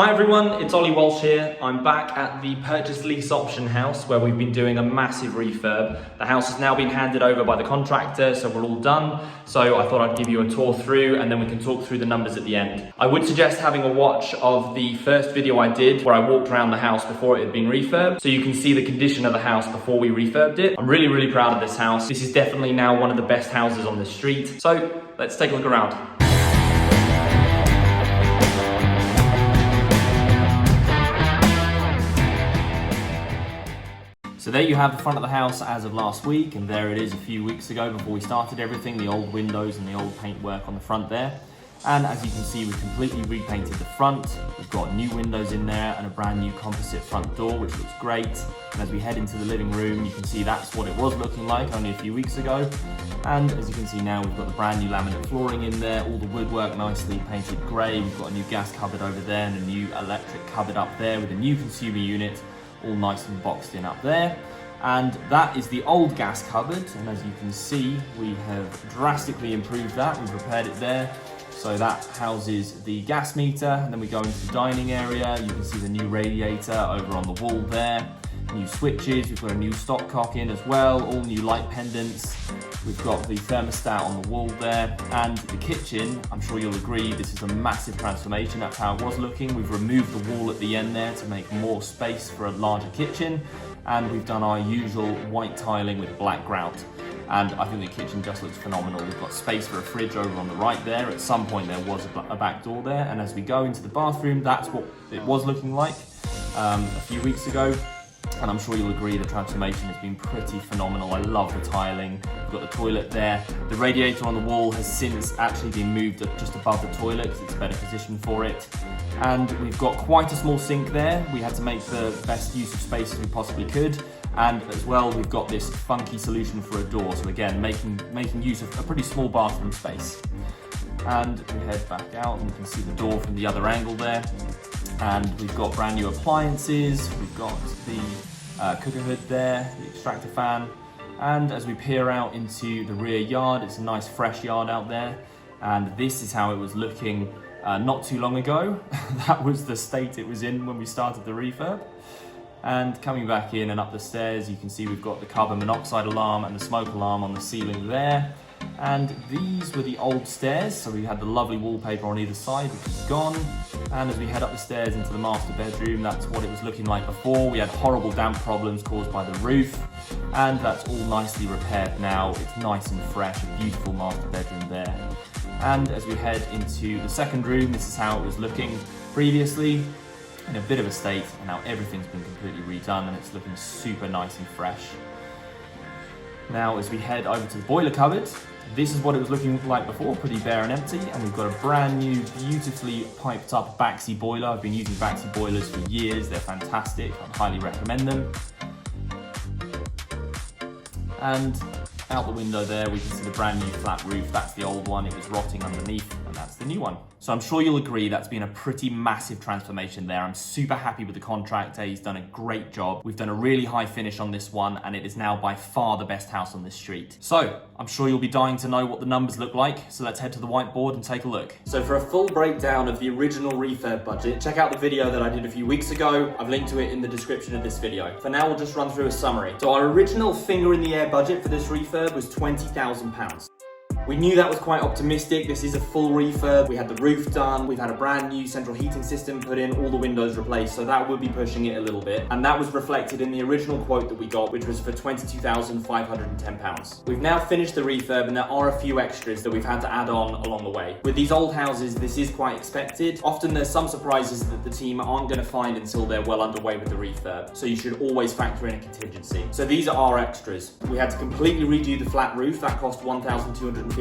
Hi everyone, it's Ollie Walsh here. I'm back at the purchase lease option house where we've been doing a massive refurb. The house has now been handed over by the contractor, so we're all done. So I thought I'd give you a tour through and then we can talk through the numbers at the end. I would suggest having a watch of the first video I did where I walked around the house before it had been refurbed, so you can see the condition of the house before we refurbed it. I'm really proud of this house. This is definitely now one of the best houses on the street. So let's take a look around. So there you have the front of the house as of last week, and there it is a few weeks ago before we started everything, the old windows and the old paintwork on the front there. And as you can see, we've completely repainted the front. We've got new windows in there and a brand new composite front door, which looks great. And as we head into the living room, you can see that's what it was looking like only a few weeks ago. And as you can see now, we've got the brand new laminate flooring in there, all the woodwork nicely painted grey. We've got a new gas cupboard over there and a new electric cupboard up there with a new consumer unit, all nice and boxed in up there. And that is the old gas cupboard, and as you can see, we have drastically improved that. We've repaired it there, so that houses the gas meter. And then we go into the dining area. You can see the new radiator over on the wall there, new switches. We've got a new stopcock in as well, all new light pendants. We've got the thermostat on the wall there, and the kitchen, I'm sure you'll agree, this is a massive transformation. That's how it was looking. We've removed the wall at the end there to make more space for a larger kitchen, and we've done our usual white tiling with black grout. And I think the kitchen just looks phenomenal. We've got space for a fridge over on the right there. At some point there was a back door there, and as we go into the bathroom, that's what it was looking like a few weeks ago. And I'm sure you'll agree the transformation has been pretty phenomenal. I love the tiling. We've got the toilet there. The radiator on the wall has since actually been moved just above the toilet because it's a better position for it. And we've got quite a small sink there. We had to make the best use of space as we possibly could. And as well, we've got this funky solution for a door. So again, making use of a pretty small bathroom space. And we head back out and you can see the door from the other angle there. And we've got brand new appliances. We've got the cooker hood there, the extractor fan. And as we peer out into the rear yard, it's a nice fresh yard out there. And this is how it was looking not too long ago. That was the state it was in when we started the refurb. And coming back in and up the stairs, you can see we've got the carbon monoxide alarm and the smoke alarm on the ceiling there. And these were the old stairs, so we had the lovely wallpaper on either side, which is gone. And as we head up the stairs into the master bedroom, that's what it was looking like before. We had horrible damp problems caused by the roof, and that's all nicely repaired now. It's nice and fresh, a beautiful master bedroom there. And as we head into the second room, this is how it was looking previously, in a bit of a state, and now everything's been completely redone and it's looking super nice and fresh. Now as we head over to the boiler cupboard, this is what it was looking like before, pretty bare and empty, and we've got a brand new, beautifully piped up Baxi boiler. I've been using Baxi boilers for years, they're fantastic, I'd highly recommend them. And out the window there, we can see the brand new flat roof. That's the old one, it was rotting underneath, and that's the new one. So I'm sure you'll agree that's been a pretty massive transformation there. I'm super happy with the contractor, he's done a great job. We've done a really high finish on this one, and it is now by far the best house on this street. So I'm sure you'll be dying to know what the numbers look like, so let's head to the whiteboard and take a look. So for a full breakdown of the original refurb budget, check out the video that I did a few weeks ago. I've linked to it in the description of this video. For now, we'll just run through a summary. So our original finger in the air budget for this refurb was £20,000. We knew that was quite optimistic. This is a full refurb. We had the roof done. We've had a brand new central heating system put in, all the windows replaced. So that would be pushing it a little bit. And that was reflected in the original quote that we got, which was for £22,510. We've now finished the refurb and there are a few extras that we've had to add on along the way. With these old houses, this is quite expected. Often there's some surprises that the team aren't going to find until they're well underway with the refurb. So you should always factor in a contingency. So these are our extras. We had to completely redo the flat roof. That cost £1,250.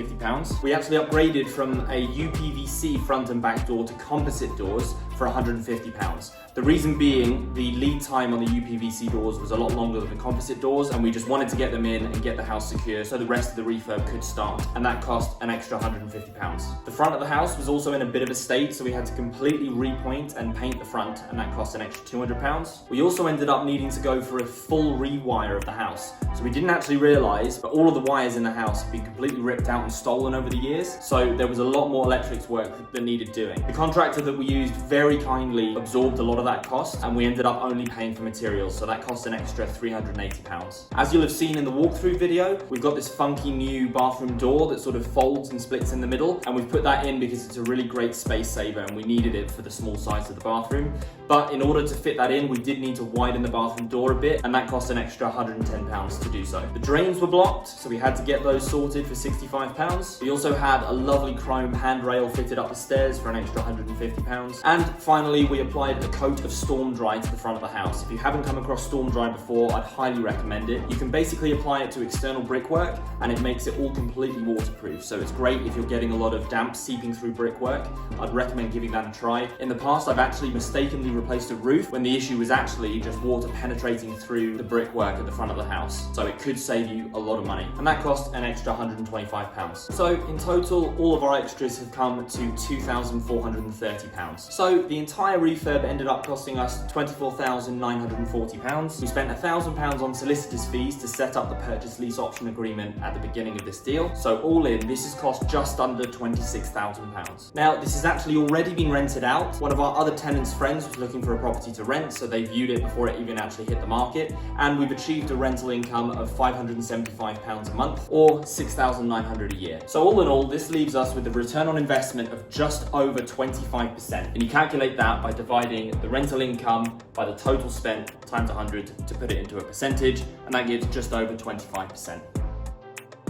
We actually upgraded from a UPVC front and back door to composite doors for £150. The reason being, the lead time on the UPVC doors was a lot longer than the composite doors, and we just wanted to get them in and get the house secure so the rest of the refurb could start, and that cost an extra £150. The front of the house was also in a bit of a state, so we had to completely repoint and paint the front, and that cost an extra £200. We also ended up needing to go for a full rewire of the house. So we didn't actually realise, but all of the wires in the house have been completely ripped out and stolen over the years, so there was a lot more electrics work that needed doing. The contractor that we used very very kindly absorbed a lot of that cost, and we ended up only paying for materials, so that cost an extra £380. As you'll have seen in the walkthrough video, we've got this funky new bathroom door that sort of folds and splits in the middle, and we've put that in because it's a really great space saver and we needed it for the small size of the bathroom. But in order to fit that in, we did need to widen the bathroom door a bit, and that cost an extra £110 to do so. The drains were blocked, so we had to get those sorted for £65. We also had a lovely chrome handrail fitted up the stairs for an extra £150. And finally, we applied a coat of Storm Dry to the front of the house. If you haven't come across Storm Dry before, I'd highly recommend it. You can basically apply it to external brickwork and it makes it all completely waterproof. So it's great if you're getting a lot of damp seeping through brickwork. I'd recommend giving that a try. In the past, I've actually mistakenly replaced a roof when the issue was actually just water penetrating through the brickwork at the front of the house. So it could save you a lot of money. And that cost an extra £125. So in total, all of our extras have come to £2,430. So the entire refurb ended up costing us £24,940. We spent £1,000 on solicitors' fees to set up the purchase lease option agreement at the beginning of this deal. So all in, this has cost just under £26,000. Now, this has actually already been rented out. One of our other tenants' friends was looking for a property to rent, so they viewed it before it even actually hit the market, and we've achieved a rental income of £575 a month, or £6,900 a year. So all in all, this leaves us with a return on investment of just over 25%. And you calculate that by dividing the rental income by the total spent times 100 to put it into a percentage, and that gives just over 25%.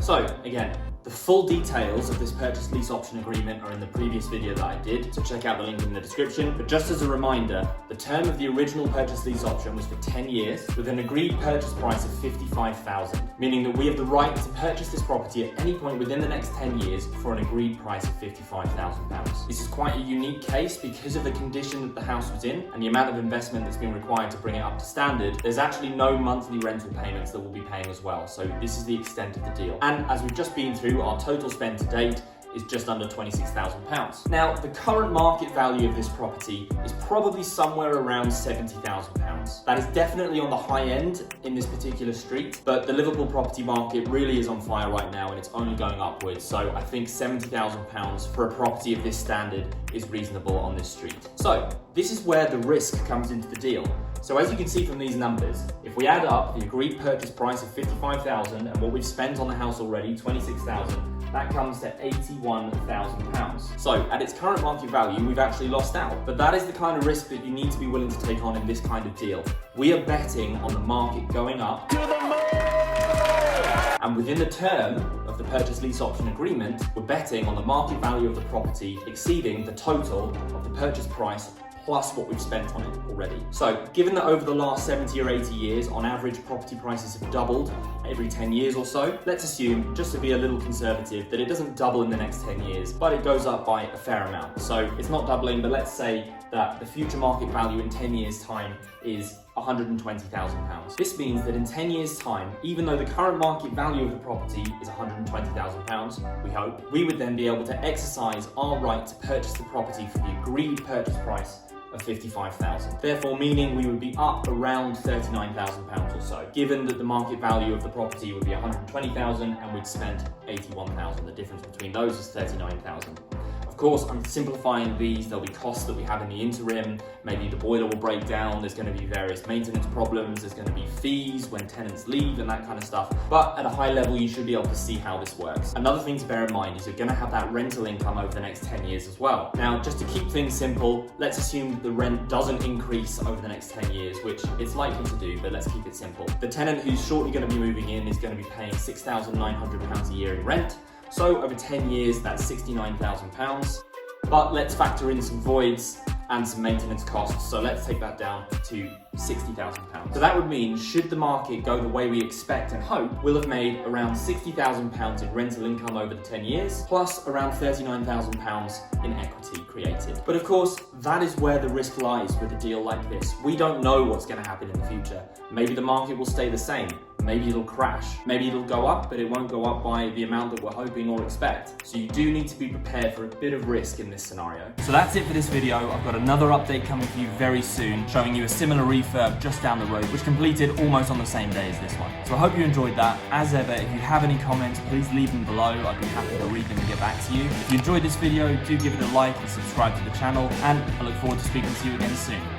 So again, the full details of this purchase lease option agreement are in the previous video that I did, so check out the link in the description. But just as a reminder, the term of the original purchase lease option was for 10 years with an agreed purchase price of $55,000, meaning that we have the right to purchase this property at any point within the next 10 years for an agreed price of £55,000. This is quite a unique case because of the condition that the house was in and the amount of investment that's been required to bring it up to standard. There's actually no monthly rental payments that we'll be paying as well, so this is the extent of the deal. And as we've just been through, our total spend to date is just under £26,000. Now, the current market value of this property is probably somewhere around £70,000. That is definitely on the high end in this particular street, but the Liverpool property market really is on fire right now and it's only going upwards. So I think £70,000 for a property of this standard is reasonable on this street. So this is where the risk comes into the deal. So as you can see from these numbers, if we add up the agreed purchase price of £55,000 and what we've spent on the house already, £26,000, that comes to £81,000. So at its current market value, we've actually lost out. But that is the kind of risk that you need to be willing to take on in this kind of deal. We are betting on the market going up to the moon! And within the term of the purchase lease option agreement, we're betting on the market value of the property exceeding the total of the purchase price plus what we've spent on it already. So given that over the last 70 or 80 years, on average, property prices have doubled every 10 years or so, let's assume, just to be a little conservative, that it doesn't double in the next 10 years, but it goes up by a fair amount. So it's not doubling, but let's say that the future market value in 10 years' time is £120,000. This means that in 10 years' time, even though the current market value of the property is £120,000, we hope, we would then be able to exercise our right to purchase the property for the agreed purchase price of £55,000. Therefore, meaning we would be up around £39,000 or so, given that the market value of the property would be £120,000 and we'd spent £81,000. The difference between those is £39,000. Of course, I'm simplifying these. There'll be costs that we have in the interim. Maybe the boiler will break down. There's going to be various maintenance problems. There's going to be fees when tenants leave and that kind of stuff. But at a high level, you should be able to see how this works. Another thing to bear in mind is you're going to have that rental income over the next 10 years as well. Now, just to keep things simple, let's assume that the rent doesn't increase over the next 10 years, which it's likely to do, but let's keep it simple. The tenant who's shortly going to be moving in is going to be paying £6,900 a year in rent. So over 10 years, that's £69,000. But let's factor in some voids and some maintenance costs. So let's take that down to £60,000. So that would mean, should the market go the way we expect and hope, we'll have made around £60,000 in rental income over the 10 years, plus around £39,000 in equity created. But of course, that is where the risk lies with a deal like this. We don't know what's going to happen in the future. Maybe the market will stay the same. maybe it'll crash. Maybe it'll go up, but it won't go up by the amount that we're hoping or expect. So you do need to be prepared for a bit of risk in this scenario. So that's it for this video. I've got another update coming for you very soon, showing you a similar refurb just down the road, which completed almost on the same day as this one. So I hope you enjoyed that. As ever, if you have any comments, please leave them below. I'd be happy to read them and get back to you. If you enjoyed this video, do give it a like and subscribe to the channel, and I look forward to speaking to you again soon.